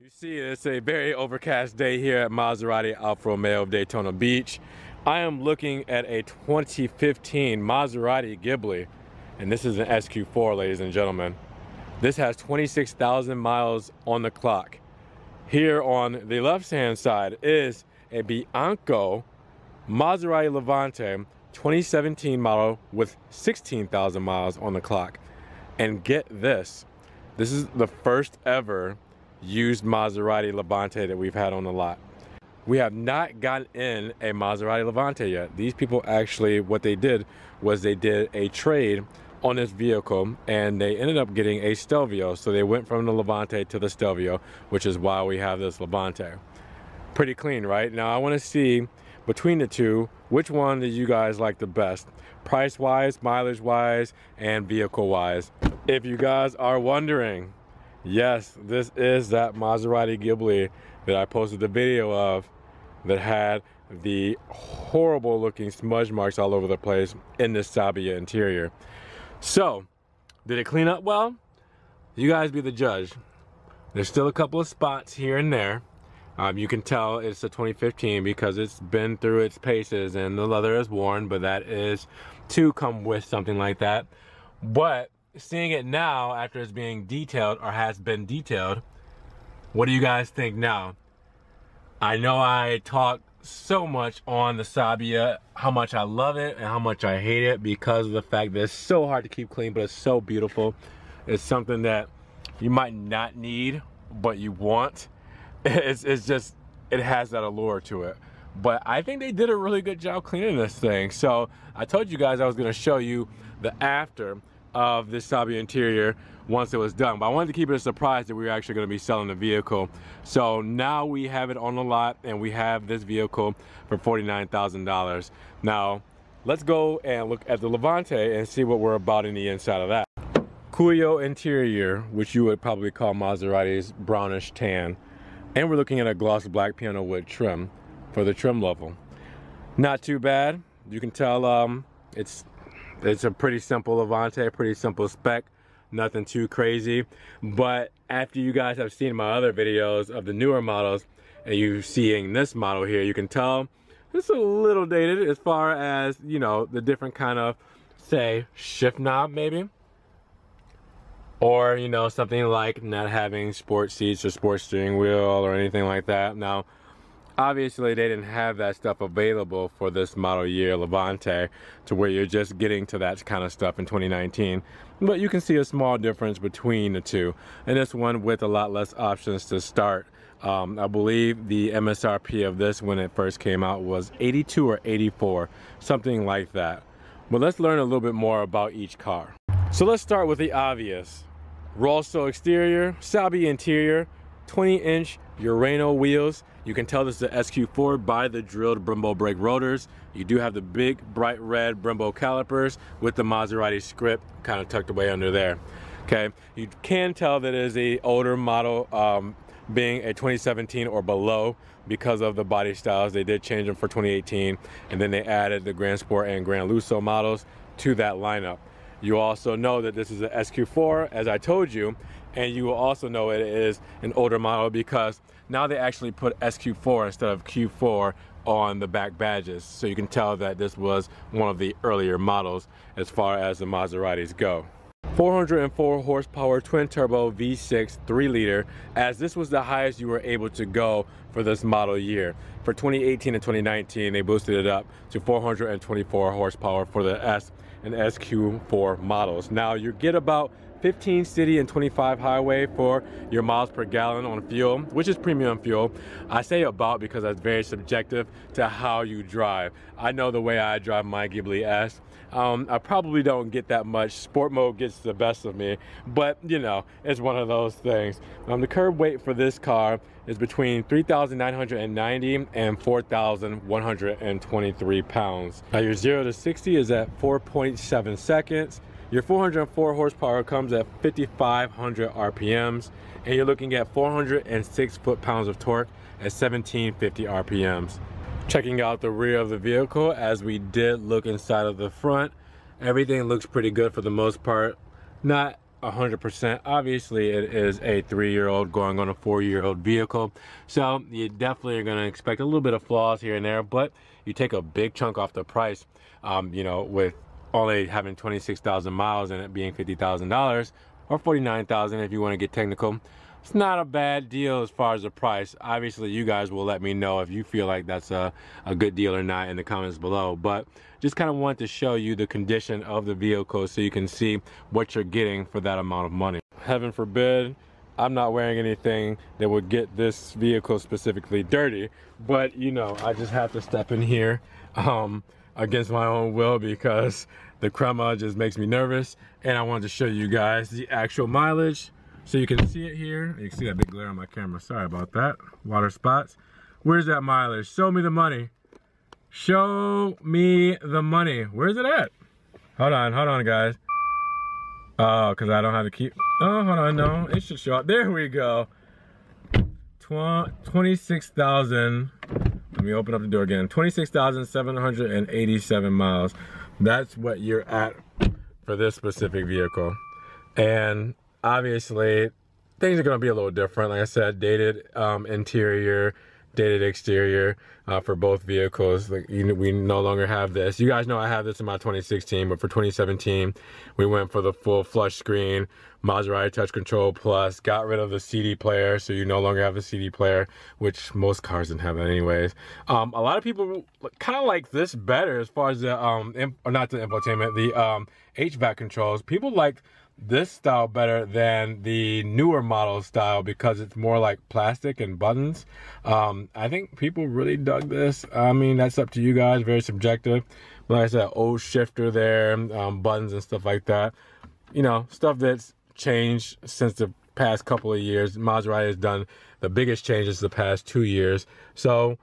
You see, it's a very overcast day here at Maserati Alfa Romeo of Daytona Beach. I am looking at a 2015 Maserati Ghibli, and this is an SQ4, ladies and gentlemen. This has 26,000 miles on the clock. Here on the left-hand side is a Bianco Maserati Levante 2017 model with 16,000 miles on the clock. And get this, this is the first ever used Maserati Levante that we've had on the lot. We have not gotten in a Maserati Levante yet. These people actually, what they did was they did a trade on this vehicle and they ended up getting a Stelvio. So they went from the Levante to the Stelvio, which is why we have this Levante. Pretty clean, right? Now I want to see between the two, which one do you guys like the best? Price-wise, mileage-wise, and vehicle-wise. If you guys are wondering, yes, this is that Maserati Ghibli that I posted the video of that had the horrible looking smudge marks all over the place in the Sabia interior. So, did it clean up well? You guys be the judge. There's still a couple of spots here and there. You can tell it's a 2015 because it's been through its paces and the leather is worn, but that is to come with something like that. But seeing it now after it's being detailed or has been detailed, what do you guys think now? I know I talk so much on the Sabia, how much I love it and how much I hate it because of the fact that it's so hard to keep clean, but it's so beautiful. It's something that you might not need, but you want. It's just, it has that allure to it. But I think they did a really good job cleaning this thing. So I told you guys I was gonna show you the after of this Sabia interior once it was done. But I wanted to keep it a surprise that we were actually gonna be selling the vehicle. So now we have it on the lot and we have this vehicle for $49,000. Now, let's go and look at the Levante and see what we're about in the inside of that. Cuoio interior, which you would probably call Maserati's brownish tan. And we're looking at a gloss black piano wood trim for the trim level. Not too bad. You can tell it's a pretty simple Levante, pretty simple spec, nothing too crazy. But after you guys have seen my other videos of the newer models and you seeing this model here, you can tell it's a little dated as far as, you know, the different kind of, say, shift knob maybe. Or, you know, something like not having sports seats or sports steering wheel or anything like that. Now, obviously they didn't have that stuff available for this model year Levante to where you're just getting to that kind of stuff in 2019. But you can see a small difference between the two. And this one with a lot less options to start. I believe the MSRP of this when it first came out was 82 or 84, something like that. But let's learn a little bit more about each car. So let's start with the obvious. Rosso exterior, Sabia interior, 20-inch Urano wheels. You can tell this is a SQ4 by the drilled Brembo brake rotors. You do have the big bright red Brembo calipers with the Maserati script kind of tucked away under there. Okay, you can tell that it is a older model, being a 2017 or below because of the body styles. They did change them for 2018 and then they added the Grand Sport and Grand Lusso models to that lineup. You also know that this is an SQ4, as I told you, and you will also know it is an older model because now they actually put SQ4 instead of Q4 on the back badges. So you can tell that this was one of the earlier models as far as the Maseratis go. 404 horsepower twin turbo V6 3-liter, as this was the highest you were able to go for this model year. For 2018 and 2019 they boosted it up to 424 horsepower for the S and SQ4 models. Now you get about 15 city and 25 highway for your miles per gallon on fuel, which is premium fuel. I say about because that's very subjective to how you drive. I know the way I drive my Ghibli S, I probably don't get that much. Sport mode gets the best of me, but you know, it's one of those things. The curb weight for this car is between 3,990 and 4,123 pounds. Now your 0 to 60 is at 4.7 seconds. Your 404 horsepower comes at 5,500 RPMs, and you're looking at 406 foot-pounds of torque at 1,750 RPMs. Checking out the rear of the vehicle, as we did look inside of the front, everything looks pretty good for the most part. Not 100%. Obviously, it is a 3-year-old going on a 4-year-old vehicle, so you definitely are going to expect a little bit of flaws here and there, but you take a big chunk off the price, you know, with only having 26,000 miles and it being $50,000 or 49,000 if you want to get technical. It's not a bad deal as far as the price. Obviously, you guys will let me know if you feel like that's a good deal or not in the comments below. But just kind of want to show you the condition of the vehicle so you can see what you're getting for that amount of money. Heaven forbid, I'm not wearing anything that would get this vehicle specifically dirty. But, you know, I just have to step in here against my own will because the crema just makes me nervous. And I wanted to show you guys the actual mileage. So you can see it here. You can see that big glare on my camera. Sorry about that. Water spots. Where's that mileage? Show me the money. Show me the money. Where's it at? Hold on, guys. Oh, because I don't have to keep. Oh, hold on, no. It should show up. There we go. 26,000. Let me open up the door again. 26,787 miles. That's what you're at for this specific vehicle. And obviously, things are going to be a little different. Like I said, dated interior, dated exterior for both vehicles. Like, we no longer have this. You guys know I have this in my 2016, but for 2017, we went for the full flush screen Maserati Touch Control Plus. Got rid of the CD player, so you no longer have a CD player, which most cars didn't have that anyways. A lot of people kind of like this better as far as the or not the infotainment, the HVAC controls. People like this style better than the newer model style because it's more like plastic and buttons. I think people really dug this. I mean, that's up to you guys, very subjective. But like I said, old shifter there, buttons and stuff like that. You know, stuff that's changed since the past couple of years. Maserati has done the biggest changes the past 2 years. So,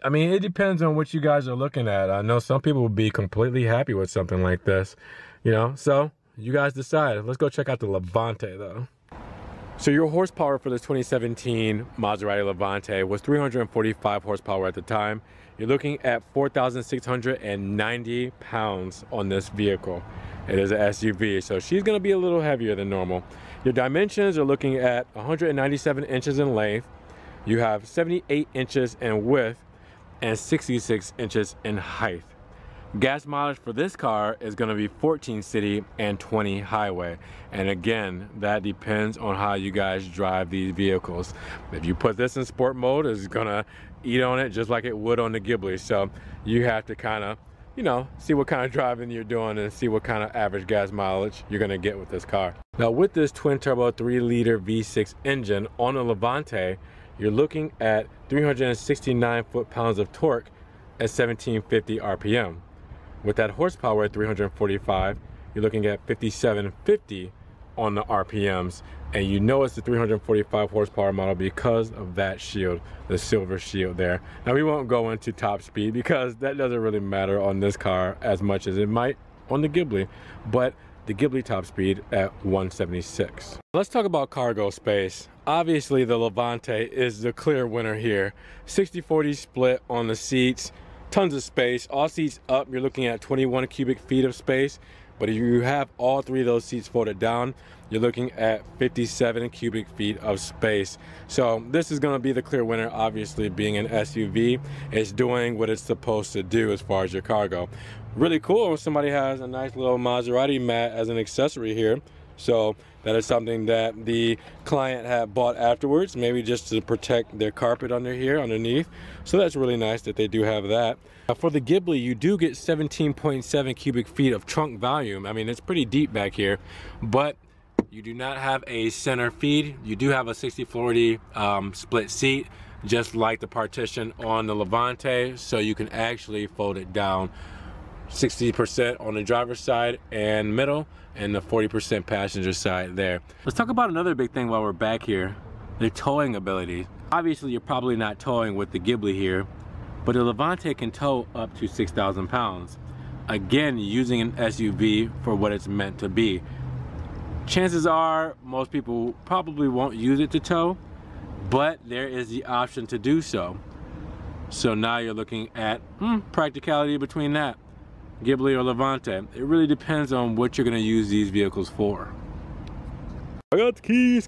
I mean, it depends on what you guys are looking at. I know some people will be completely happy with something like this, you know, so you guys decide. Let's go check out the Levante though. So your horsepower for this 2017 Maserati Levante was 345 horsepower at the time. You're looking at 4,690 pounds on this vehicle. It is an SUV, so she's gonna be a little heavier than normal. Your dimensions are looking at 197 inches in length. You have 78 inches in width and 66 inches in height. Gas mileage for this car is going to be 14 city and 20 highway. And again, that depends on how you guys drive these vehicles. If you put this in sport mode, it's going to eat on it just like it would on the Ghibli. So you have to kind of, you know, see what kind of driving you're doing and see what kind of average gas mileage you're going to get with this car. Now with this twin turbo 3-liter V6 engine on a Levante, you're looking at 369 foot-pounds of torque at 1750 RPM. With that horsepower at 345, you're looking at 5750 on the RPMs. And you know it's the 345 horsepower model because of that shield, the silver shield there. Now we won't go into top speed because that doesn't really matter on this car as much as it might on the Ghibli, but the Ghibli top speed at 176. Let's talk about cargo space. Obviously the Levante is the clear winner here. 60-40 split on the seats. Tons of space. All seats up, you're looking at 21 cubic feet of space. But if you have all three of those seats folded down, you're looking at 57 cubic feet of space. So this is going to be the clear winner. Obviously, being an SUV, it's doing what it's supposed to do as far as your cargo. Really cool if somebody has a nice little Maserati mat as an accessory here. So that is something that the client had bought afterwards, maybe just to protect their carpet under here underneath. So that's really nice that they do have that. For the Ghibli, you do get 17.7 cubic feet of trunk volume. I mean, it's pretty deep back here, but you do not have a center feed. You do have a 60-40 split seat, just like the partition on the Levante, so you can actually fold it down 60% on the driver's side and middle, and the 40% passenger side there. Let's talk about another big thing while we're back here, the towing ability. Obviously, you're probably not towing with the Ghibli here, but the Levante can tow up to 6,000 pounds. Again, using an SUV for what it's meant to be. Chances are most people probably won't use it to tow, but there is the option to do so. So now you're looking at practicality between that. Ghibli or Levante. It really depends on what you're going to use these vehicles for. I got the keys.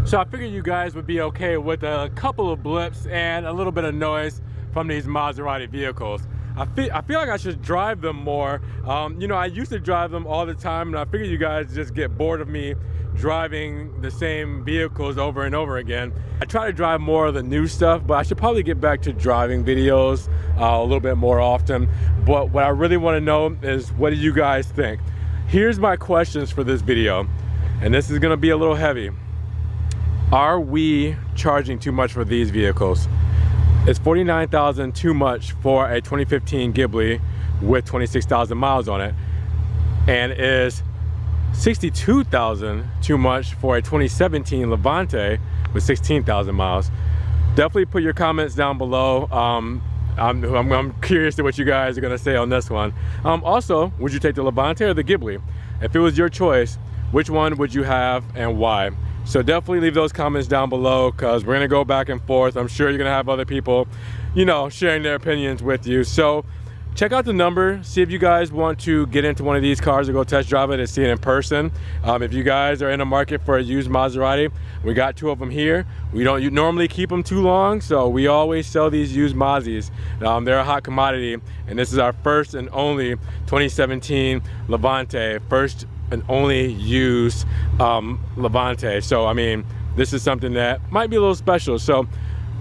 So I figured you guys would be okay with a couple of blips and a little bit of noise from these Maserati vehicles. I feel like I should drive them more. You know, I used to drive them all the time, and I figured you guys just get bored of me driving the same vehicles over and over again. I try to drive more of the new stuff, but I should probably get back to driving videos a little bit more often. But what I really want to know is, what do you guys think? Here's my questions for this video, and this is gonna be a little heavy. Are we charging too much for these vehicles? Is $49,000 too much for a 2015 Ghibli with 26,000 miles on it? And is $62,000 too much for a 2017 Levante with 16,000 miles? Definitely put your comments down below. I'm curious to what you guys are gonna say on this one. Also, would you take the Levante or the Ghibli? If it was your choice, which one would you have and why? So definitely leave those comments down below, because we're gonna go back and forth. I'm sure you're gonna have other people, you know, sharing their opinions with you. So check out the number, see if you guys want to get into one of these cars or go test drive it and see it in person. If you guys are in the market for a used Maserati, we got 2 of them here. We don't normally keep them too long, so we always sell these used Mazis. They're a hot commodity, and this is our first and only 2017 Levante, first and only used Levante. So I mean, this is something that might be a little special. So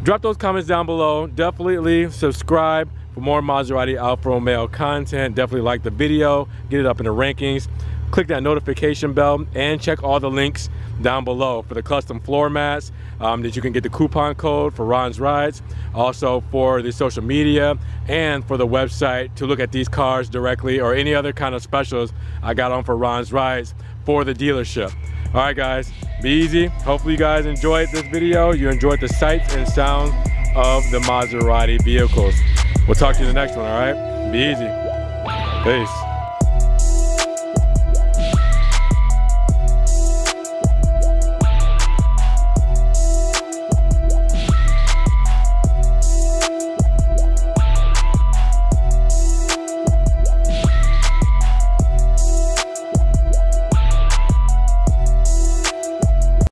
drop those comments down below. Definitely subscribe for more Maserati Alfa Romeo content. Definitely like the video, get it up in the rankings, click that notification bell, and check all the links down below for the custom floor mats that you can get the coupon code for Ron's Rides, also for the social media and for the website to look at these cars directly, or any other kind of specials I got on for Ron's Rides for the dealership. All right guys, be easy. Hopefully you guys enjoyed this video. You enjoyed the sights and sounds of the Maserati vehicles. We'll talk to you in the next one, all right? Be easy. Peace.